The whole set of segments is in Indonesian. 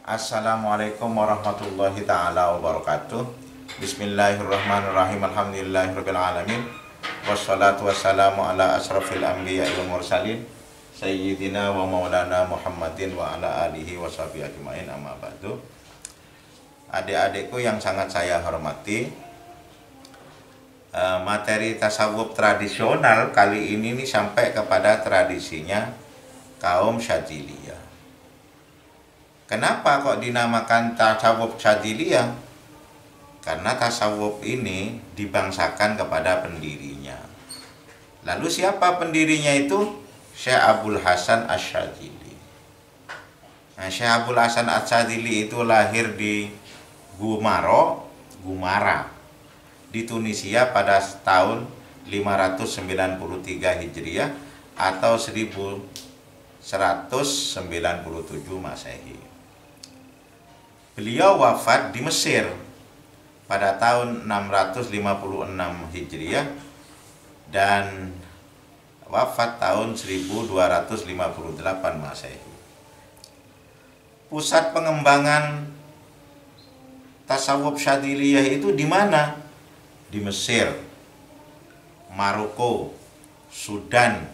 Assalamualaikum warahmatullahi ta'ala wabarakatuh. Bismillahirrahmanirrahim. Alhamdulillahirabbil alamin. Wassalatu wassalamu ala asrafil anbiya'i wal mursalin sayyidina wa maulana Muhammadin wa ala alihi wa sahbihi ajmain, amma ba'du. Adik-adikku yang sangat saya hormati, materi tasawuf tradisional kali ini nih sampai kepada tradisinya kaum Syadziliyah. Kenapa kok dinamakan tasawuf Syadziliyah? Karena tasawuf ini dibangsakan kepada pendirinya. Lalu siapa pendirinya itu? Syekh Abul Hasan Asy-Syadzili. Nah, Syekh Abul Hasan Asy-Syadzili itu lahir di Gumara di Tunisia pada tahun 593 Hijriah atau 1197 Masehi. Beliau wafat di Mesir pada tahun 656 Hijriah dan wafat tahun 1258 Masehi. Pusat pengembangan tasawuf Syadziliyah itu di mana? Di Mesir, Maroko, Sudan,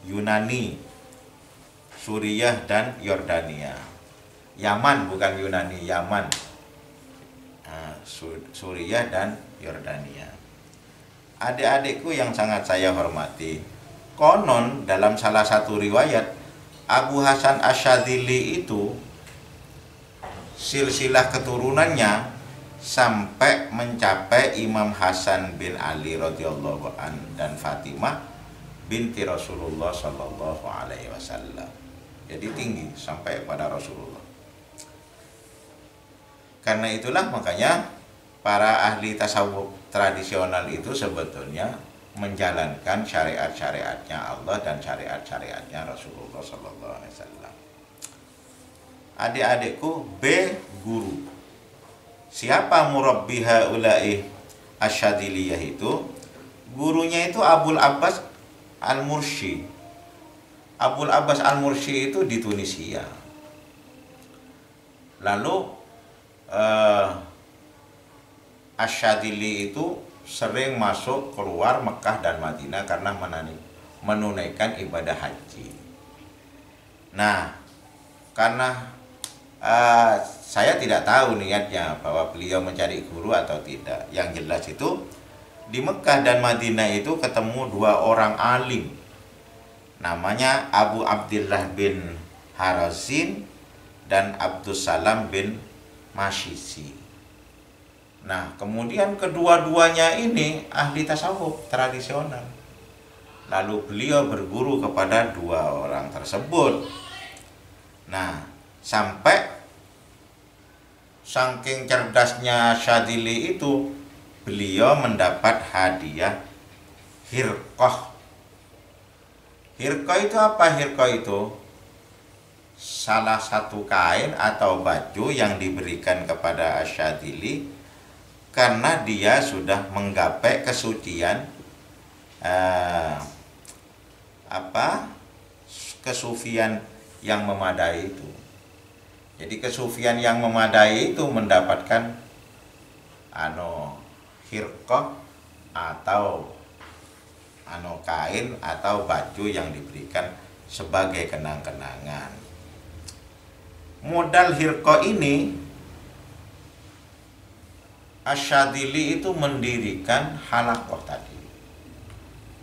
Yunani, Suriah dan Yordania. Yaman, bukan Yunani, Yaman, Suriah dan Yordania. Adik-adikku yang sangat saya hormati, konon dalam salah satu riwayat Abu Hasan Asy-Syadzili itu silsilah keturunannya sampai mencapai Imam Hasan bin Ali radhiyallahu an dan Fatimah binti Rasulullah sallallahu alaihi wasallam. Jadi tinggi sampai pada Rasulullah. Karena itulah makanya para ahli tasawuf tradisional itu sebetulnya menjalankan syariat-syariatnya Allah dan syariat-syariatnya Rasulullah sallallahu alaihi wasallam. Adik-adikku, B. Guru. Siapa murabbi haula'i Asy-Syadziliyah itu? Gurunya itu Abul Abbas Al-Mursi. Abul Abbas Al-Mursi itu di Tunisia. Lalu Asy-Syadzili itu sering masuk keluar Mekah dan Madinah karena menunaikan ibadah haji. Nah, karena saya tidak tahu niatnya bahwa beliau mencari guru atau tidak. Yang jelas itu di Mekah dan Madinah itu ketemu dua orang alim, namanya Abu Abdillah bin Harazin dan Abdus Salam bin Masyisi. Nah, kemudian kedua-duanya ini ahli tasawuf tradisional. Lalu beliau berguru kepada dua orang tersebut. Nah, sampai saking cerdasnya Syadzili itu, beliau mendapat hadiah hirqah. Hirqah itu apa? Hirqah itu salah satu kain atau baju yang diberikan kepada Asy-Syadzili karena dia sudah menggapai kesucian kesufian yang memadai itu. Jadi kesufian yang memadai itu mendapatkan hirqah atau kain atau baju yang diberikan sebagai kenang-kenangan. Modal hirqah ini Asy-Syadzili itu mendirikan halaqah tadi.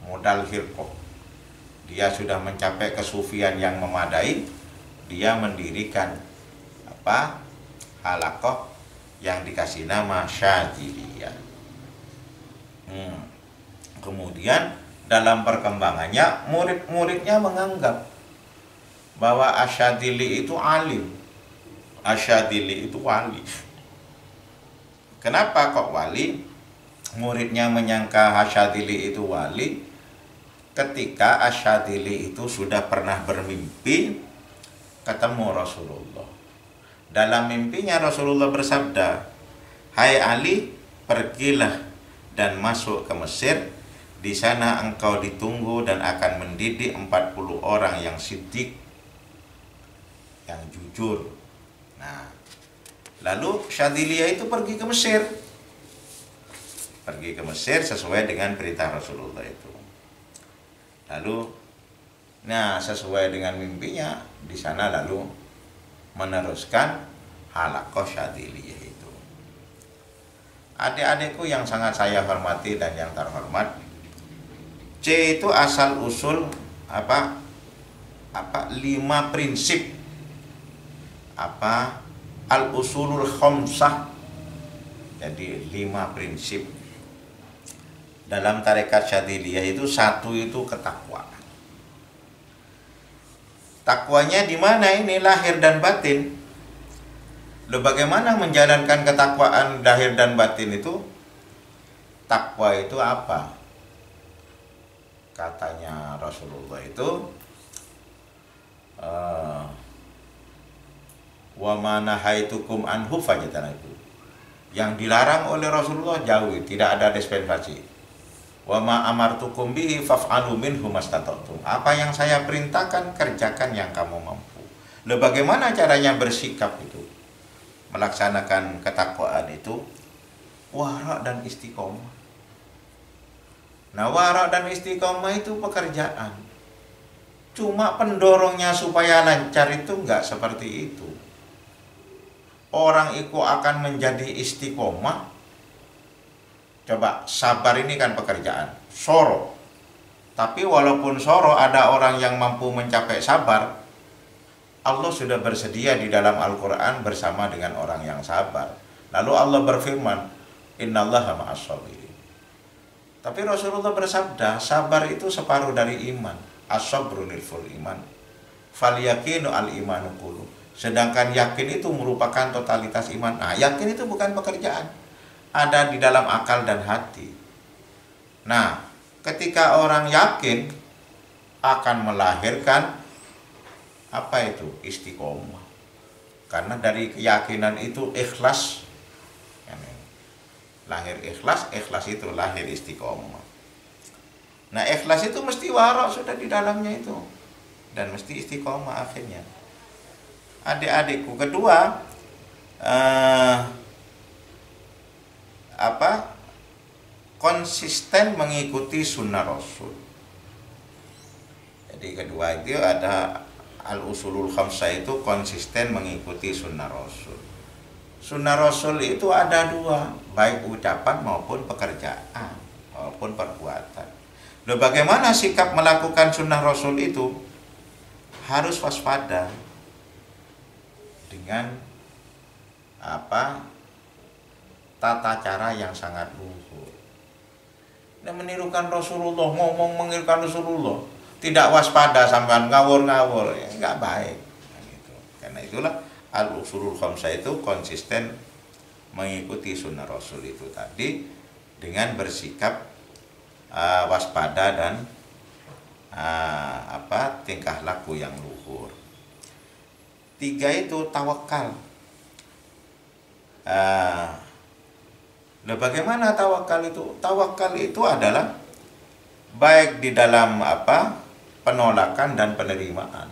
Modal hirqah. Dia sudah mencapai kesufian yang memadai, dia mendirikan halaqah yang dikasih nama Syadziliyah. Kemudian dalam perkembangannya murid-muridnya menganggap bahwa Asy-Syadzili itu alim. Asy-Syadzili itu wali. Kenapa kok wali? Muridnya menyangka Asy-Syadzili itu wali ketika Asy-Syadzili itu sudah pernah bermimpi ketemu Rasulullah. Dalam mimpinya Rasulullah bersabda, "Hai Ali, pergilah dan masuk ke Mesir. Di sana engkau ditunggu dan akan mendidik 40 orang yang siddiq yang jujur. Nah, lalu Syadiliyah itu pergi ke Mesir. Pergi ke Mesir sesuai dengan perintah Rasulullah itu. Lalu, nah sesuai dengan mimpinya, di sana lalu meneruskan halaqah Syadiliyah itu. Adik-adikku yang sangat saya hormati dan yang terhormat, C itu asal usul apa 5 prinsip al-usulul khamsah. Jadi 5 prinsip dalam tarekat Syadiliyah itu. Satu itu ketakwaan. Takwanya di mana ini? Lahir dan batin. Loh, bagaimana menjalankan ketakwaan lahir dan batin itu? Takwa itu apa? Katanya Rasulullah itu wa ma nahaitukum anhu fajtanibu. Yang dilarang oleh Rasulullah jauhi, tidak ada dispensasi. Wa ma amartukum bihi faf'alu minhu mastata'tum. Apa yang saya perintahkan, kerjakan yang kamu mampu. Loh, bagaimana caranya bersikap itu? Melaksanakan ketakwaan itu wara' dan istiqomah. Nah, wara' dan istiqomah itu pekerjaan. Cuma pendorongnya supaya lancar itu enggak seperti itu. Orang itu akan menjadi istiqomah. Coba, sabar ini kan pekerjaan. Soro. Tapi walaupun soro, ada orang yang mampu mencapai sabar. Allah sudah bersedia di dalam Al-Quran bersama dengan orang yang sabar. Lalu Allah berfirman, innallaha ma'as-sabirin. Tapi Rasulullah bersabda, sabar itu separuh dari iman. As-sabru nilful iman. Falyakinu al-imanu qulu. Sedangkan yakin itu merupakan totalitas iman. Nah, yakin itu bukan pekerjaan. Ada di dalam akal dan hati. Nah, ketika orang yakin akan melahirkan apa itu? Istiqomah. Karena dari keyakinan itu ikhlas. Lahir ikhlas, ikhlas itu lahir istiqomah. Nah, ikhlas itu mesti wara' sudah di dalamnya itu. Dan mesti istiqomah akhirnya. Adik-adikku, kedua konsisten mengikuti sunnah Rasul. Jadi kedua itu ada al-usulul khamsah, itu konsisten mengikuti sunnah Rasul. Sunnah Rasul itu ada 2, baik ucapan maupun pekerjaan maupun perbuatan. Loh, bagaimana sikap melakukan sunnah Rasul itu? Harus waspada dengan tata cara yang sangat luhur. Dan menirukan Rasulullah, ngomong menirukan Rasulullah, tidak waspada sampai ngawur-ngawur, ya, nggak baik. Nah, gitu. Karena itulah al-usulul khamsah itu konsisten mengikuti sunnah Rasul itu tadi dengan bersikap waspada dan tingkah laku yang luhur. 3 itu tawakal. Nah, bagaimana tawakal itu? Tawakal itu adalah baik di dalam penolakan dan penerimaan.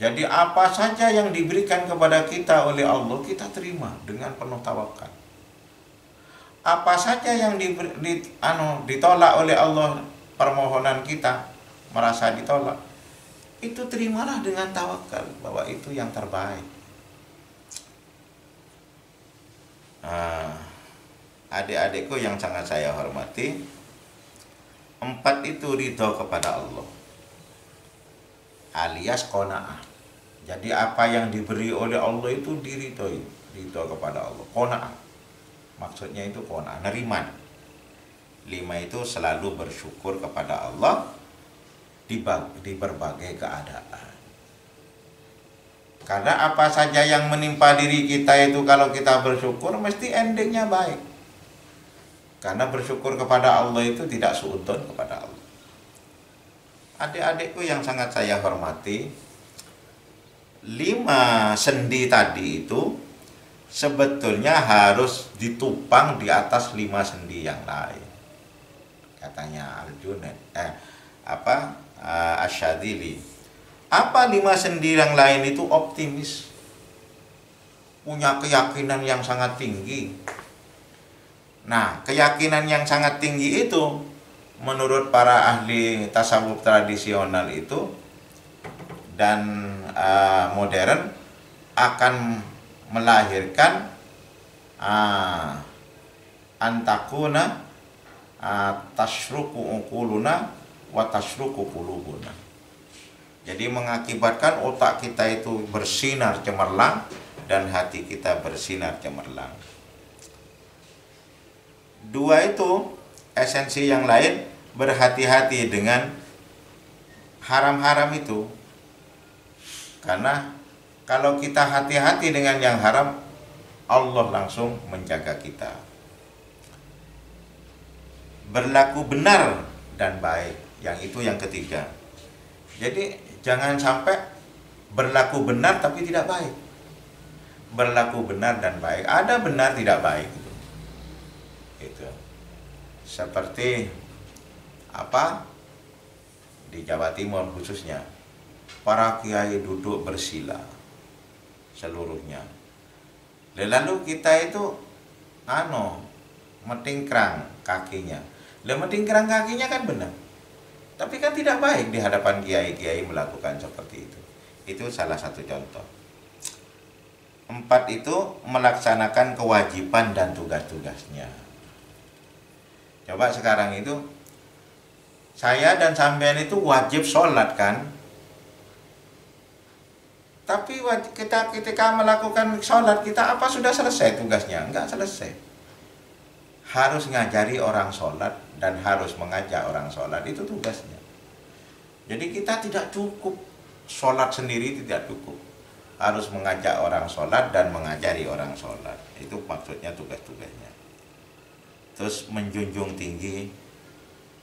Jadi apa saja yang diberikan kepada kita oleh Allah, kita terima dengan penuh tawakal. Apa saja yang ditolak oleh Allah, permohonan kita merasa ditolak, itu terimalah dengan tawakal bahwa itu yang terbaik. Adik-adikku yang sangat saya hormati, 4 itu ridho kepada Allah, alias qanaah. Jadi apa yang diberi oleh Allah itu diridhoi, ridho kepada Allah. Qanaah, maksudnya itu qanaah, neriman. 5 itu selalu bersyukur kepada Allah di berbagai keadaan. Karena apa saja yang menimpa diri kita itu kalau kita bersyukur mesti endingnya baik. Karena bersyukur kepada Allah itu tidak suudzon kepada Allah. Adik-adikku yang sangat saya hormati, 5 sendi tadi itu sebetulnya harus ditupang di atas 5 sendi yang lain. Katanya Al-Junaid, Asyadili, Apa 5 sendi yang lain itu optimis, punya keyakinan yang sangat tinggi. Nah, keyakinan yang sangat tinggi itu menurut para ahli tasawuf tradisional itu dan modern akan melahirkan antakuna tashruku uquluna wa tashruku qulubuna. Jadi mengakibatkan otak kita itu bersinar cemerlang dan hati kita bersinar cemerlang. Dua itu esensi yang lain, berhati-hati dengan haram-haram itu. Karena kalau kita hati-hati dengan yang haram, Allah langsung menjaga kita. Berlaku benar dan baik, yang itu yang ketiga. Jadi jangan sampai berlaku benar tapi tidak baik. Berlaku benar dan baik, ada benar tidak baik itu. Seperti apa di Jawa Timur khususnya, para kiai duduk bersila seluruhnya. Lalu kita itu metingkrang kakinya. Metingkrang kakinya kan benar, tapi kan tidak baik di hadapan kiai-kiai melakukan seperti itu. Itu salah satu contoh. 4 itu melaksanakan kewajiban dan tugas-tugasnya. Coba sekarang itu saya dan sampean itu wajib sholat kan? Tapi kita ketika melakukan sholat kita apa sudah selesai tugasnya? Enggak selesai. Harus ngajari orang sholat dan harus mengajak orang sholat, itu tugasnya. Jadi kita tidak cukup sholat sendiri, tidak cukup. Harus mengajak orang sholat dan mengajari orang sholat. Itu maksudnya tugas-tugasnya. Terus menjunjung tinggi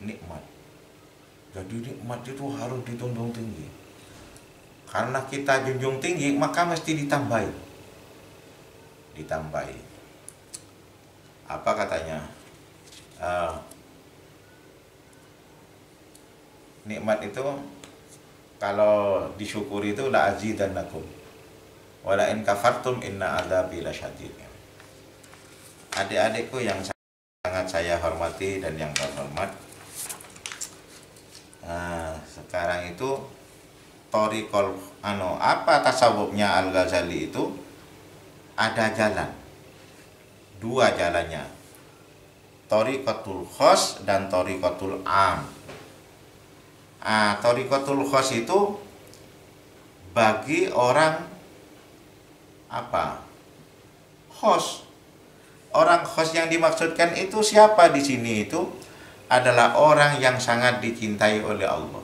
nikmat. Jadi nikmat itu harus ditunjung tinggi. Karena kita junjung tinggi, maka mesti ditambahi. Ditambahi. Apa katanya? Nikmat itu kalau disyukuri itu la azidannakum wa la in kafartum inna adzabi lasyadid. Adik-adikku yang sangat saya hormati dan yang terhormat, sekarang itu thoriqul apa tasawufnya Al-Ghazali itu ada jalan, 2 jalannya, thoriqatul khos dan thoriqatul am. Thoriqatul khos itu bagi orang apa? Khos. Orang khos yang dimaksudkan itu siapa di sini? Itu adalah orang yang sangat dicintai oleh Allah.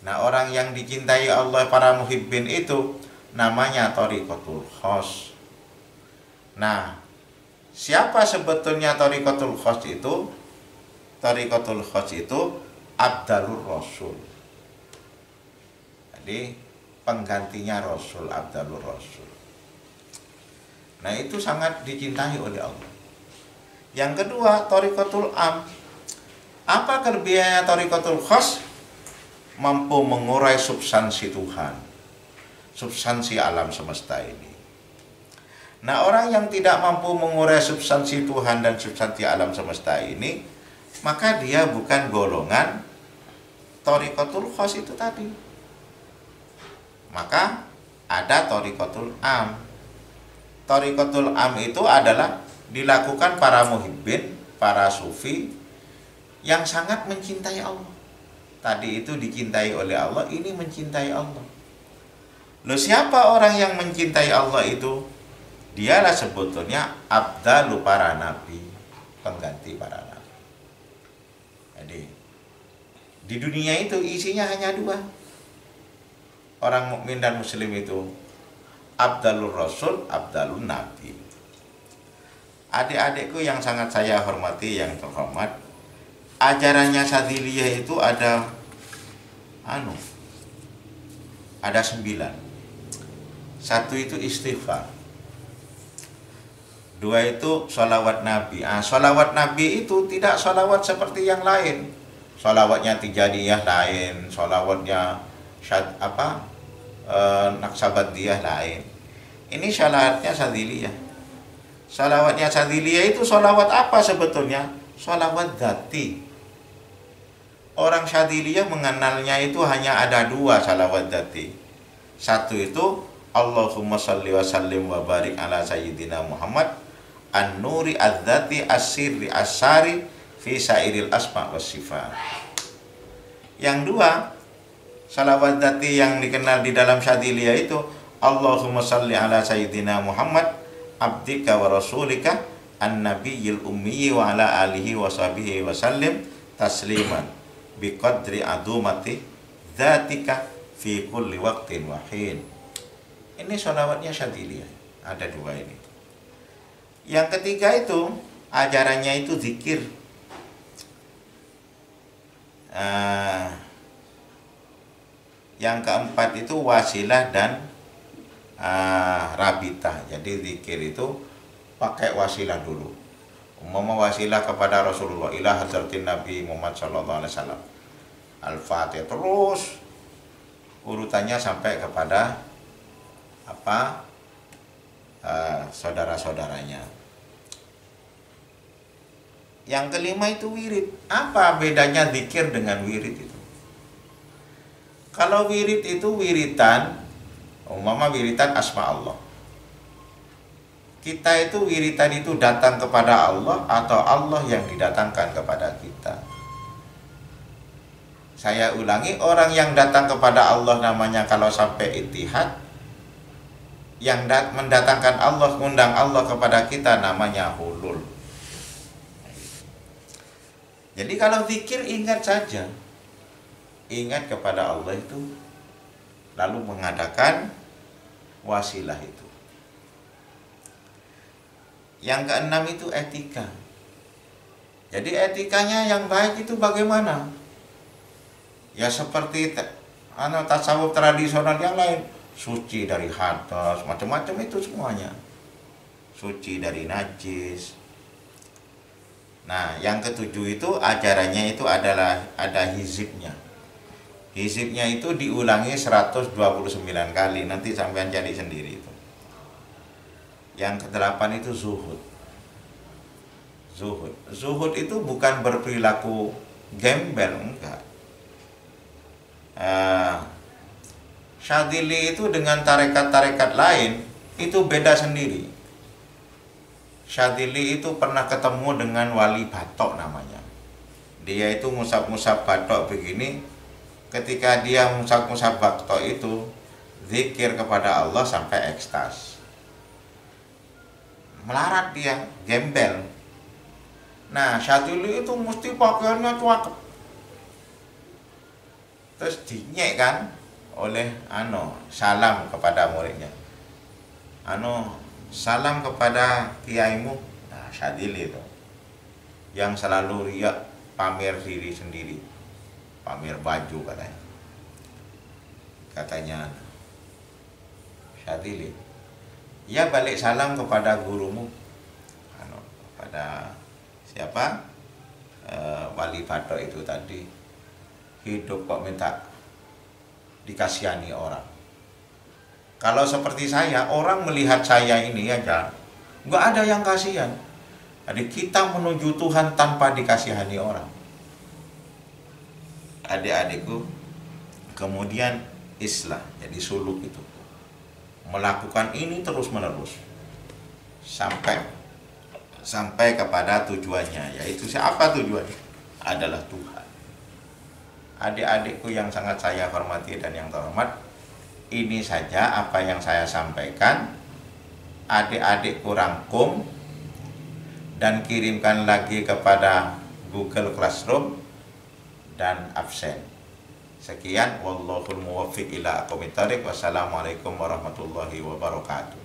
Nah, orang yang dicintai Allah, para muhibbin itu namanya thoriqatul khos. Nah, siapa sebetulnya thoriqatul khos itu? Thoriqatul khos itu Abdalur Rasul. Jadi penggantinya Rasul, Abdalur Rasul. Nah, itu sangat dicintai oleh Allah. Yang kedua, thoriqatul am. Apa kelebihannya thoriqatul khos? Mampu mengurai substansi Tuhan, substansi alam semesta ini. Nah, orang yang tidak mampu mengurai substansi Tuhan dan substansi alam semesta ini, maka dia bukan golongan thoriqatul khos itu tadi. Maka ada thoriqatul am. Thoriqatul am itu adalah dilakukan para muhibbin, para sufi yang sangat mencintai Allah. Tadi itu dicintai oleh Allah, ini mencintai Allah. Loh, siapa orang yang mencintai Allah itu? Dialah sebetulnya abdalu para nabi, pengganti para nabi. Jadi di dunia itu isinya hanya 2. Orang mukmin dan muslim itu abdalur rasul, abdalun nabi. Adik-adikku yang sangat saya hormati, yang terhormat, ajarannya Syadziliyah itu ada 9. 1 itu istighfar. 2 itu sholawat Nabi. Sholawat Nabi itu tidak sholawat seperti yang lain. Sholawatnya Tijaniyah lain, sholawatnya Naqsabandiyah lain. Ini syaratnya Syadziliyah. Salawatnya Syadziliyah itu salawat apa sebetulnya? Salawat dzati. Orang Syadziliyah mengenalnya itu hanya ada dua salawat dzati. Satu itu Allahumma shalli wa sallim wa barik ala sayyidina Muhammad an-nuri adzati as-sirri as-sari fi sairil asma was sifat. Yang dua salawat dzati yang dikenal di dalam Syadziliyah itu Allahumma shalli ala sayyidina Muhammad abdika wa rasulika an-nabiyil ummi wa ala alihi wa sahbihi wa sallim tasliman biqadri adumati dzatika fi kulli waqtin wa hin. Ini sholawatnya Syadziliyah. Ada dua ini. Yang ketiga itu ajarannya itu zikir. Yang keempat itu wasilah dan rabitah. Jadi zikir itu pakai wasilah dulu. Umpama wasilah kepada Rasulullah ila hadratin Nabi Muhammad sallallahu alaihi wasallam. Al-Fatihah terus urutannya sampai kepada saudara-saudaranya. Yang kelima itu wirid. Apa bedanya zikir dengan wirid itu? Kalau wirid itu wiritan, umpama wiritan asma Allah. Kita itu wiritan itu datang kepada Allah atau Allah yang didatangkan kepada kita. Saya ulangi, orang yang datang kepada Allah namanya kalau sampai ittihad. Yang mendatangkan Allah, mengundang Allah kepada kita namanya hulul. Jadi kalau zikir ingat saja. Ingat kepada Allah itu, lalu mengadakan wasilah itu. Yang keenam itu etika. Jadi etikanya yang baik itu bagaimana? Ya seperti tasawuf tradisional yang lain, suci dari hadas, macam-macam itu semuanya. Suci dari najis. Nah, yang ketujuh itu ajarannya itu adalah ada hizibnya. Hizibnya itu diulangi 129 kali. Nanti sampean cari sendiri itu. Yang kedelapan itu zuhud. Zuhud itu bukan berperilaku gembel, enggak. Syadzili itu dengan tarekat-tarekat lain itu beda sendiri. Syadzili itu pernah ketemu dengan wali batok namanya. Dia itu musab-musab batok begini. Ketika dia musab-musab batok itu zikir kepada Allah sampai ekstas. Melarat dia, gembel. Nah, Syadzili itu mesti pakaiannya cakep. Terus dinyek kan oleh salam kepada muridnya. Salam kepada kiaimu. Nah, Syadzili itu yang selalu riak pamer diri sendiri. Pamer baju katanya Syadzili, ya balik salam kepada gurumu, kepada siapa, wali batok itu tadi. Hidup kok minta dikasihani orang. Kalau seperti saya, orang melihat saya ini aja nggak ada yang kasihan. Jadi kita menuju Tuhan tanpa dikasihani orang. Adik-adikku, kemudian islah, jadi suluk itu melakukan ini terus menerus sampai kepada tujuannya, yaitu siapa tujuannya? Adalah Tuhan. Adik-adikku yang sangat saya hormati dan yang terhormat, ini saja apa yang saya sampaikan. Adik-adikku rangkum dan kirimkan lagi kepada Google Classroom dan absen. Sekian, wallahul muwaffiq ila aqwamit thoriq. Wassalamualaikum warahmatullahi wabarakatuh.